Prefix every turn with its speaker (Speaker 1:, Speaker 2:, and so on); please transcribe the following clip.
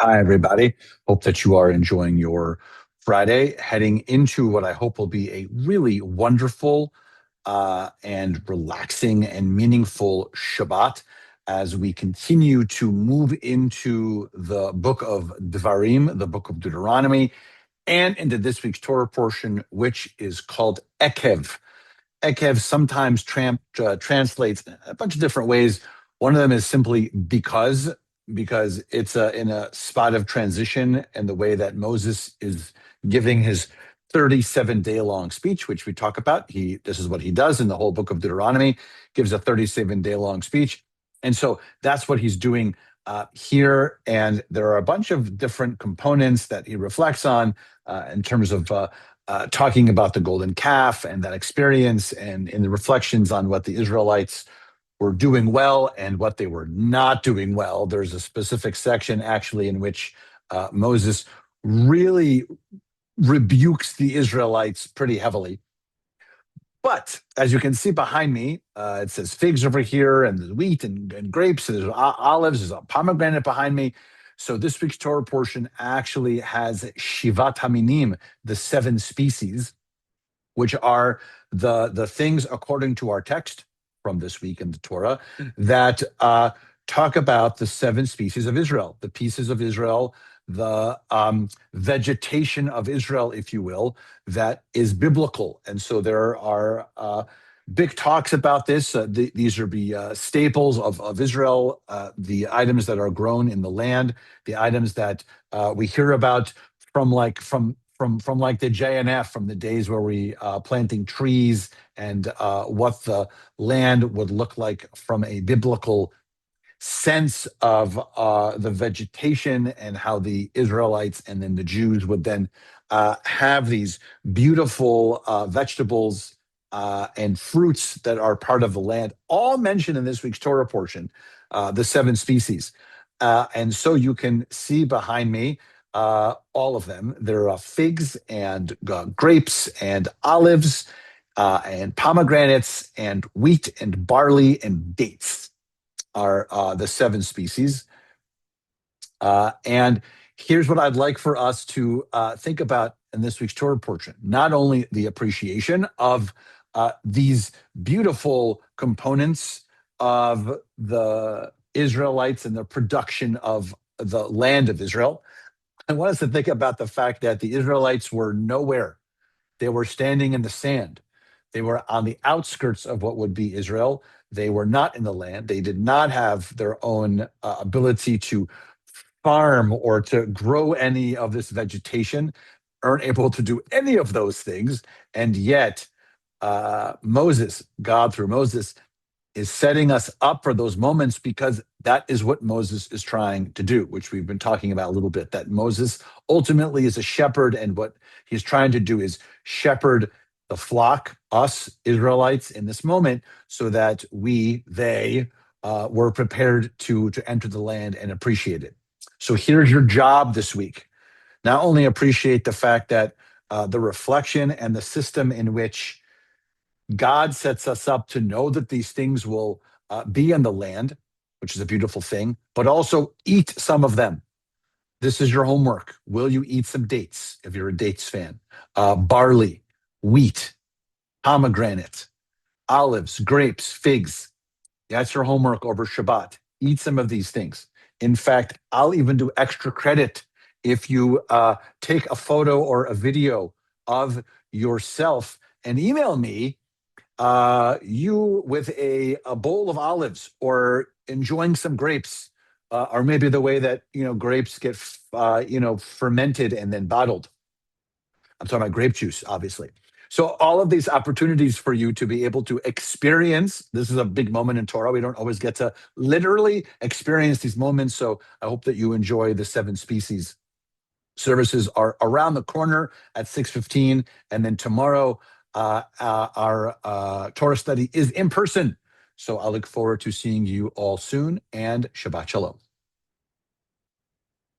Speaker 1: Hi, everybody. Hope that you are enjoying your Friday, heading into what I hope will be a really wonderful and relaxing and meaningful Shabbat as we continue to move into the book of Devarim, the book of Deuteronomy, and into this week's Torah portion, which is called Ekev. Ekev sometimes translates a bunch of different ways. One of them is simply because it's in a spot of transition and the way that Moses is giving his 37-day long speech, which we talk about. This is what he does in the whole book of Deuteronomy, gives a 37-day long speech. And so that's what he's doing here. And there are a bunch of different components that he reflects on in terms of talking about the golden calf and that experience and in the reflections on what the Israelites were doing well and what they were not doing well. There's a specific section actually in which Moses really rebukes the Israelites pretty heavily. But as you can see behind me, it says figs over here, and there's wheat and grapes, and there's olives, there's a pomegranate behind me. So this week's Torah portion actually has Shivat Haminim, the 7 species, which are the things according to our text from this week in the Torah that talk about the 7 species of Israel, the pieces of Israel, the vegetation of Israel, if you will, that is biblical. And so there are big talks about this. These are staples of Israel, the items that are grown in the land, the items that we hear about from like the JNF, from the days where we planting trees and what the land would look like from a biblical sense of the vegetation and how the Israelites and then the Jews would then have these beautiful vegetables and fruits that are part of the land, all mentioned in this week's Torah portion, the 7 species. And so you can see behind me all of them. There are figs and grapes and olives and pomegranates and wheat and barley and dates are the 7 species. And here's what I'd like for us to think about in this week's Torah portion. Not only the appreciation of these beautiful components of the Israelites and the production of the land of Israel. I want us to think about the fact that the Israelites were nowhere. They were standing in the sand. They were on the outskirts of what would be Israel. They were not in the land. They did not have their own ability to farm or to grow any of this vegetation, aren't able to do any of those things. And yet, Moses, God through Moses, is setting us up for those moments because that is what Moses is trying to do, which we've been talking about a little bit, that Moses ultimately is a shepherd, and what he's trying to do is shepherd the flock, us Israelites, in this moment, so that they were prepared to enter the land and appreciate it. So here's your job this week. Not only appreciate the fact that the reflection and the system in which God sets us up to know that these things will be in the land, which is a beautiful thing, but also eat some of them. This is your homework. Will you eat some dates if you're a dates fan? Barley, wheat, pomegranate, olives, grapes, figs. That's your homework over Shabbat. Eat some of these things. In fact, I'll even do extra credit if you take a photo or a video of yourself and email me you with a bowl of olives or enjoying some grapes, or maybe the way that grapes get fermented and then bottled. I'm talking about grape juice, obviously. So all of these opportunities for you to be able to experience, this is a big moment in Torah. We don't always get to literally experience these moments. So I hope that you enjoy the 7 species. Services are around the corner at 6:15, and then tomorrow our Torah study is in person. So I look forward to seeing you all soon, and Shabbat Shalom.